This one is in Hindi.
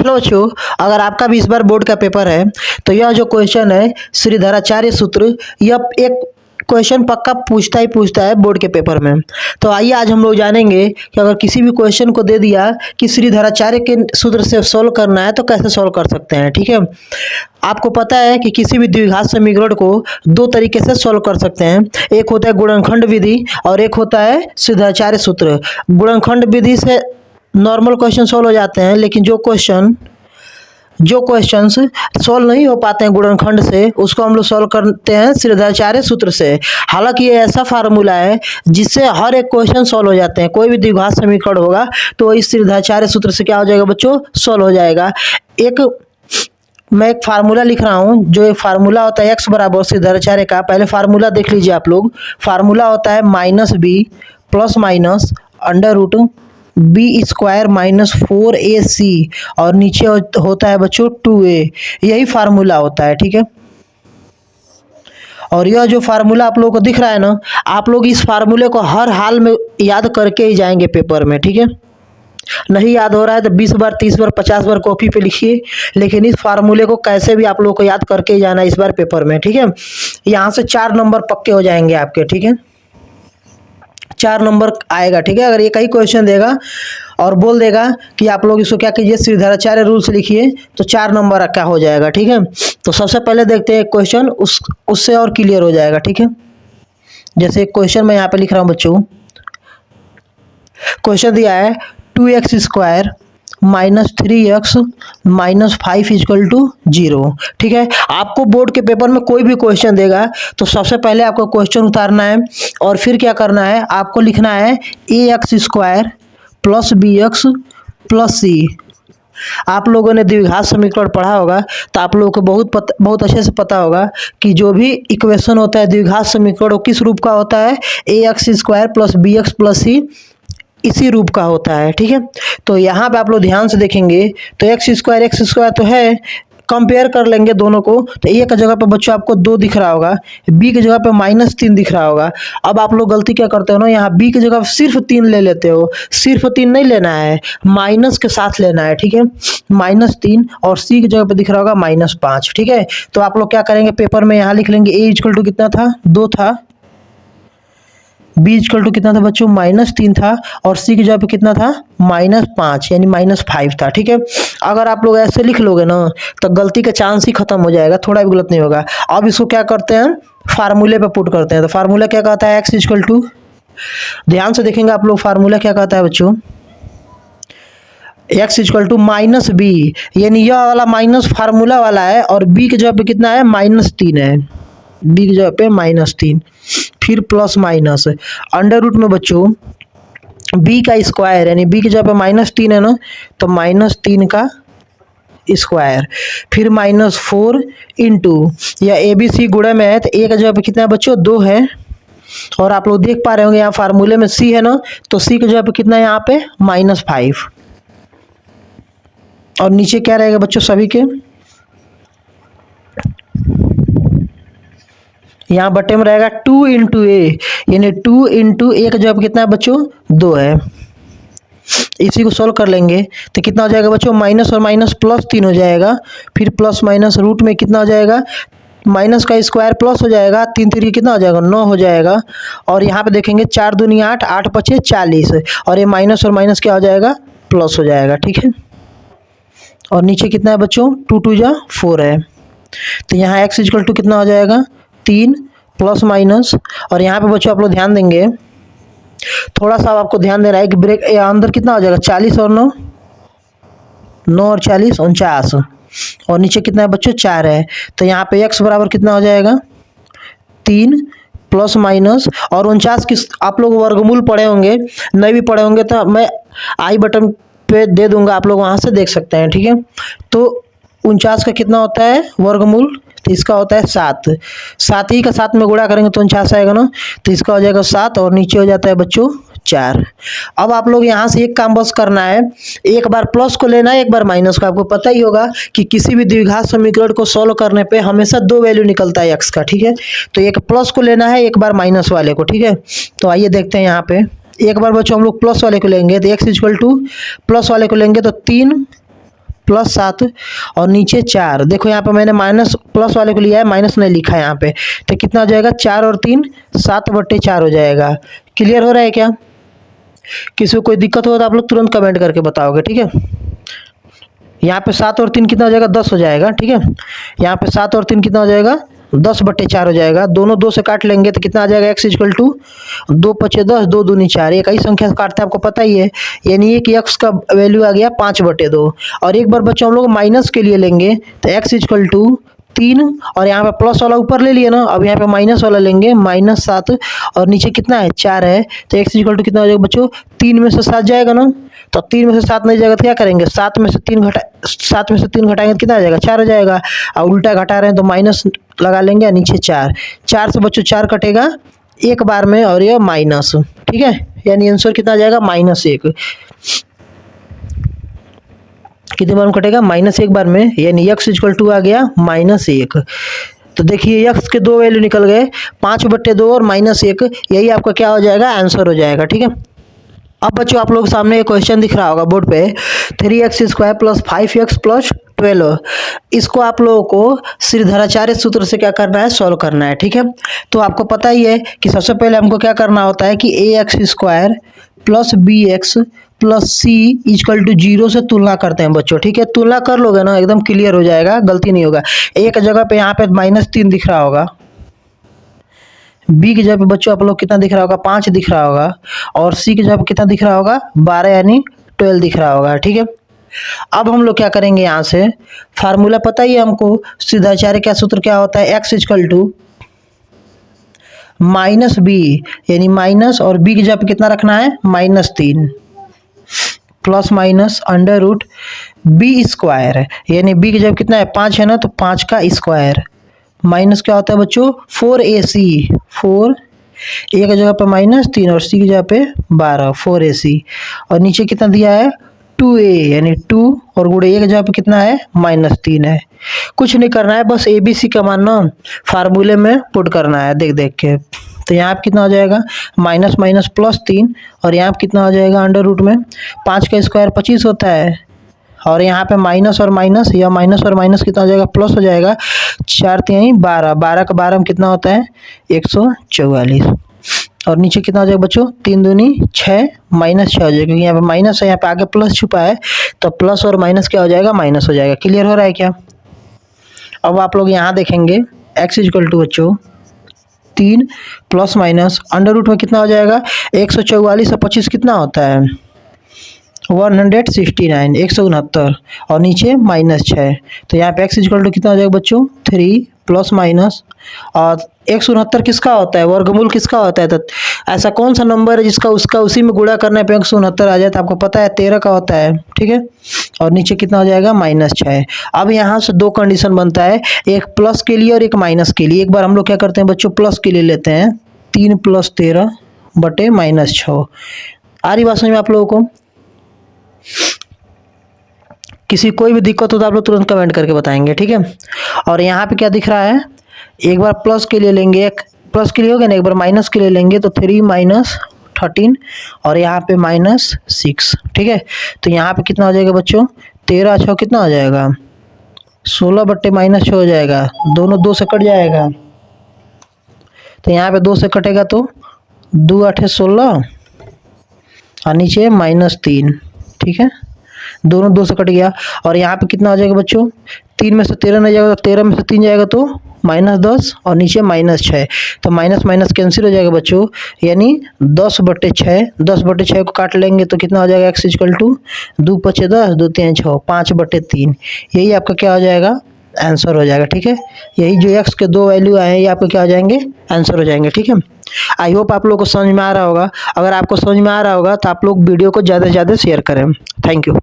हेलो बच्चों, अगर आपका भी इस बार बोर्ड का पेपर है तो यह जो क्वेश्चन है श्रीधराचार्य सूत्र, यह एक क्वेश्चन पक्का पूछता है बोर्ड के पेपर में। तो आइए आज हम लोग जानेंगे कि अगर किसी भी क्वेश्चन को दे दिया कि श्रीधराचार्य के सूत्र से सॉल्व करना है तो कैसे सॉल्व कर सकते हैं। ठीक है, आपको पता है कि किसी भी द्विघात समीकरण को दो तरीके से सॉल्व कर सकते हैं। एक होता है गुणनखंड विधि और एक होता है श्रीधराचार्य सूत्र। गुणनखंड विधि से नॉर्मल क्वेश्चन सॉल्व हो जाते हैं, लेकिन जो क्वेश्चंस सॉल्व नहीं हो पाते हैं गुणनखंड से, उसको हम लोग सॉल्व करते हैं श्रीधराचार्य सूत्र से। हालांकि ये ऐसा फार्मूला है जिससे हर एक क्वेश्चन सॉल्व हो जाते हैं। कोई भी द्विघात समीकरण होगा तो इस श्रीधराचार्य सूत्र से क्या हो जाएगा बच्चों, सॉल्व हो जाएगा। मैं एक फार्मूला लिख रहा हूँ। जो एक फार्मूला होता है x बराबर श्रीधराचार्य का, पहले फार्मूला देख लीजिए आप लोग। फार्मूला होता है -b plus minus under root B square minus 4ac और नीचे होता है बच्चों 2a। यही फार्मूला होता है। ठीक है, और यह जो फार्मूला आप लोगों को दिख रहा है ना, आप लोग इस फार्मूले को हर हाल में याद करके ही जाएंगे पेपर में। ठीक है, नहीं याद हो रहा है तो 20 बार 30 बार 50 बार कॉपी पे लिखिए, लेकिन इस फार्मूले को कैसे भी आप लोगों को याद करके ही जाना है इस बार पेपर में। ठीक है, यहाँ से 4 नंबर पक्के हो जाएंगे आपके। ठीक है, 4 नंबर आएगा। ठीक है, अगर ये कई क्वेश्चन देगा और बोल देगा कि आप लोग इसको क्या कीजिए, श्रीधराचार्य रूल से लिखिए, तो 4 नंबर क्या हो जाएगा। ठीक है, तो सबसे पहले देखते हैं क्वेश्चन, उससे और क्लियर हो जाएगा। ठीक है, जैसे क्वेश्चन मैं यहाँ पे लिख रहा हूँ बच्चों। क्वेश्चन दिया है 2x square minus 3x minus 5 equal to 0। ठीक है, आपको बोर्ड के पेपर में कोई भी क्वेश्चन देगा तो सबसे पहले आपको क्वेश्चन उतारना है और फिर क्या करना है, आपको लिखना है ax square plus bx plus c। आप लोगों ने द्विघात समीकरण पढ़ा होगा तो आप लोगों को बहुत अच्छे से पता होगा कि जो भी इक्वेशन होता है द्विघात समीकरण वो किस रूप का होता है, ax square plus bx plus c इसी रूप का होता है। ठीक है, तो यहाँ पे आप लोग ध्यान से देखेंगे तो एक्स स्क्वायर तो है, कंपेयर कर लेंगे दोनों को तो ए की जगह पे बच्चों आपको 2 दिख रहा होगा, बी की जगह पे -3 दिख रहा होगा। अब आप लोग गलती क्या करते हो ना, यहाँ बी की जगह सिर्फ 3 ले लेते हो। सिर्फ 3 नहीं लेना है, माइनस के साथ लेना है। ठीक है, -3 और सी की जगह पे दिख रहा होगा -5। ठीक है, तो आप लोग क्या करेंगे, पेपर में यहाँ लिख लेंगे ए इक्वल टू कितना था, 2 था, बी इक्वल टू कितना था बच्चों, -3 था, और सी की जगह पे कितना था, -5 यानी -5 था। ठीक है, अगर आप लोग ऐसे लिख लोगे ना तो गलती का चांस ही खत्म हो जाएगा, थोड़ा भी गलत नहीं होगा। अब इसको क्या करते हैं, फार्मूले पे पुट करते हैं। तो फार्मूला क्या कहता है, एक्स इक्वल टू, ध्यान से देखेंगे आप लोग, फार्मूला क्या कहता है बच्चों, एक्स इक्वल टू -b, यानी यह वाला माइनस फार्मूला वाला है और बी की जगह पे कितना है, -3 है, बी की जगह पे -3, फिर प्लस माइनस अंडर रूट में बच्चों बी का स्क्वायर, यानी बी की जगह पे -3 है ना, तो -3 का स्क्वायर, फिर -4 इंटू, या ए बी सी गुणे में है तो ए की जगह पे कितना है बच्चों, 2 है, और आप लोग देख पा रहे होंगे यहाँ फार्मूले में सी है ना, तो सी की जगह पे कितना है यहाँ पे -5, और नीचे क्या रहेगा बच्चों सभी के, यहाँ बटे में रहेगा 2 इंटू ए, यानी 2 इंटू ए का जवाब कितना है बच्चों, 2 है। इसी को सॉल्व कर लेंगे तो कितना हो जाएगा बच्चों, माइनस और माइनस प्लस 3 हो जाएगा, फिर प्लस माइनस रूट में कितना हो जाएगा, माइनस का स्क्वायर प्लस हो जाएगा, 3 3 कितना हो जाएगा, 9 हो जाएगा, और यहाँ पे देखेंगे 4 दूनी 8, 8 पचे 40, और ये माइनस और माइनस क्या हो जाएगा, प्लस हो जाएगा। ठीक है, और नीचे कितना है बच्चों, 2 2 जा 4 है, तो यहाँ एक्स इक्वल टू कितना हो जाएगा, 3 प्लस माइनस, और यहाँ पे बच्चों आप लोग ध्यान देंगे, थोड़ा सा आपको ध्यान देना है कि ब्रेक अंदर कितना हो जाएगा, 40 और 9, 9 और 40 49, और नीचे कितना है बच्चों, 4 है, तो यहाँ पे x बराबर कितना हो जाएगा, 3 प्लस माइनस, और 49 की आप लोग वर्गमूल पढ़े होंगे, नहीं भी पढ़े होंगे तो मैं आई बटन पे दे दूंगा, आप लोग वहाँ से देख सकते हैं। ठीक है, तो 49 का कितना होता है वर्गमूल, तो इसका होता है 7, 7 ही का 7 में गुणा करेंगे तो 49 आएगा ना, तो इसका हो जाएगा 7, और नीचे हो जाता है बच्चों 4। अब आप लोग यहाँ से एक काम बस करना है, एक बार प्लस को लेना है, एक बार माइनस को। आपको पता ही होगा कि किसी भी द्विघात समीकरण को सॉल्व करने पे हमेशा 2 वैल्यू निकलता है एक्स का। ठीक है, तो एक प्लस को लेना है, एक बार माइनस वाले को। ठीक है, तो आइए देखते हैं यहाँ पे, एक बार बच्चों हम लोग प्लस वाले को लेंगे तो एक्स इक्वल टू, प्लस वाले को लेंगे तो 3 +7 और नीचे 4। देखो यहाँ पे मैंने माइनस प्लस वाले को लिया है, माइनस नहीं लिखा है यहाँ पे, तो कितना हो जाएगा 4 और 3 7/4 हो जाएगा। क्लियर हो रहा है क्या? किसी को कोई दिक्कत हो तो आप लोग तुरंत कमेंट करके बताओगे, ठीक है। यहाँ पे 7 और 3 कितना हो जाएगा 10 हो जाएगा, ठीक है। यहाँ पे 7 और 3 कितना हो जाएगा 10/4 हो जाएगा। दोनों 2 से काट लेंगे तो कितना आ जाएगा x इक्वल टू 2 × 10 2 दूनी 4। एक ही संख्या से काटते हैं आपको पता ही है, यानी कि x का वैल्यू आ गया 5/2। और एक बार बच्चों हम लोग माइनस के लिए लेंगे तो x इक्वल टू 3 और यहाँ पे प्लस वाला ऊपर ले लिया ना, अब यहाँ पे माइनस वाला लेंगे -7 और नीचे कितना है 4 है, तो x इक्वल टू कितना हो जाएगा बच्चों 3 में से 7 जाएगा ना, तो 3 में से 7 नहीं जाएगा तो क्या करेंगे 7 में से 3 घटाएंगे तो कितना आ जाएगा 4 हो जाएगा। और उल्टा घटा रहे हैं तो माइनस लगा लेंगे और नीचे 4 से बच्चों 4 कटेगा एक बार में और ये माइनस, ठीक है, यानी आंसर कितना आ जाएगा -1। कितने बार में कटेगा -1 बार में, यानी x इक्वल टू आ गया -1। तो देखिए x के दो वैल्यू निकल गए 5/2 और -1, यही आपका क्या हो जाएगा आंसर हो जाएगा, ठीक है। अब बच्चों आप लोग सामने एक क्वेश्चन दिख रहा होगा बोर्ड पे 3x² + 5x + 12। इसको आप लोगों को श्रीधराचार्य सूत्र से क्या करना है सॉल्व करना है, ठीक है। तो आपको पता ही है कि सबसे पहले हमको क्या करना होता है कि ax² + bx + c = 0 से तुलना करते हैं बच्चों, ठीक है। तुलना कर लोगे ना एकदम क्लियर हो जाएगा, गलती नहीं होगा। एक जगह पे यहाँ पे -3 दिख रहा होगा, बी की जगह पे बच्चों आप लोग कितना दिख रहा होगा 5 दिख रहा होगा, और सी की जगह पे कितना दिख रहा होगा 12 यानी 12 दिख रहा होगा, ठीक है। अब हम लोग क्या करेंगे, यहाँ से फार्मूला पता ही है हमको, श्रीधराचार्य का सूत्र क्या होता है x इक्वल टू -b, यानी माइनस और b की जगह पे कितना रखना है -3 प्लस माइनस √b², यानी b की जगह कितना है 5 है ना, तो 5 का स्क्वायर माइनस क्या होता है बच्चों 4ac, 4 ए की जगह पे -3 और सी की जगह पे 12 4ac, और नीचे कितना दिया है 2a, यानी 2 और गुणे ए की जगह पे कितना है -3 है। कुछ नहीं करना है, बस ABC का मान ना फार्मूले में पुट करना है देख देख के। तो यहाँ पे कितना हो जाएगा -3 और यहाँ पे कितना हो जाएगा √ में 5 का स्क्वायर 25 होता है, और यहाँ पे माइनस और माइनस, या माइनस और माइनस कितना हो जाएगा प्लस हो जाएगा, 4 3 12, 12 का 12 में कितना होता है 144, और नीचे कितना हो जाएगा बच्चों 3 दूनी 6 -6 हो जाएगा, क्योंकि यहाँ पे माइनस है, यहाँ पे आगे प्लस छुपा है, तो प्लस और माइनस क्या हो जाएगा माइनस हो जाएगा। क्लियर हो रहा है क्या? अब आप लोग यहाँ देखेंगे x इक्वल टू बच्चों 3 प्लस माइनस √ में कितना हो जाएगा 144 और 25 कितना होता है 169 169, और नीचे -6, तो यहाँ पे x इक्वल टू कितना हो जाएगा बच्चों 3 प्लस माइनस, और 169 किसका होता है वर्गमूल किसका होता है, तो ऐसा कौन सा नंबर है जिसका उसका उसी में गुणा करने पे 169 आ जाए, तो आपको पता है 13 का होता है, ठीक है। और नीचे कितना हो जाएगा -6। अब यहाँ से दो कंडीशन बनता है, एक प्लस के लिए और एक माइनस के लिए। एक बार हम लोग क्या करते हैं बच्चों प्लस के लिए लेते हैं 3 + 13 बटे -6। आ रही बात समझ में आप लोगों को? किसी कोई भी दिक्कत हो तो आप लोग तुरंत कमेंट करके बताएंगे, ठीक है। और यहाँ पे क्या दिख रहा है, एक बार प्लस के लिए लेंगे, एक प्लस के लिए हो गया ना, एक बार माइनस के लिए लेंगे तो 3 - 13 और यहाँ पे -6, ठीक है। तो यहाँ पे कितना हो जाएगा बच्चों 13 6 कितना हो जाएगा 16 बट्टे -6 हो जाएगा, दोनों 2 से कट जाएगा, तो यहाँ पे 2 से कटेगा तो 2 8 16 और नीचे -3, ठीक है, दोनों 2 से कट गया। और यहाँ पे कितना हो जाएगा बच्चों 3 में से 13 नहीं जाएगा, तो 13 में से 3 जाएगा तो -10 और नीचे -6, तो माइनस माइनस कैंसिल हो जाएगा बच्चों, यानी 10/6, 10/6 को काट लेंगे तो कितना हो जाएगा x इक्वल टू 2 × 5 = 10 2 3 6 5/3, यही आपका क्या हो जाएगा आंसर हो जाएगा, ठीक है। यही जो x के दो वैल्यू आए हैं ये आपके क्या हो जाएंगे आंसर हो जाएंगे, ठीक है। आई होप आप लोग को समझ में आ रहा होगा। अगर आपको समझ में आ रहा होगा तो आप लोग वीडियो को ज़्यादा से ज़्यादा शेयर करें। Thank you.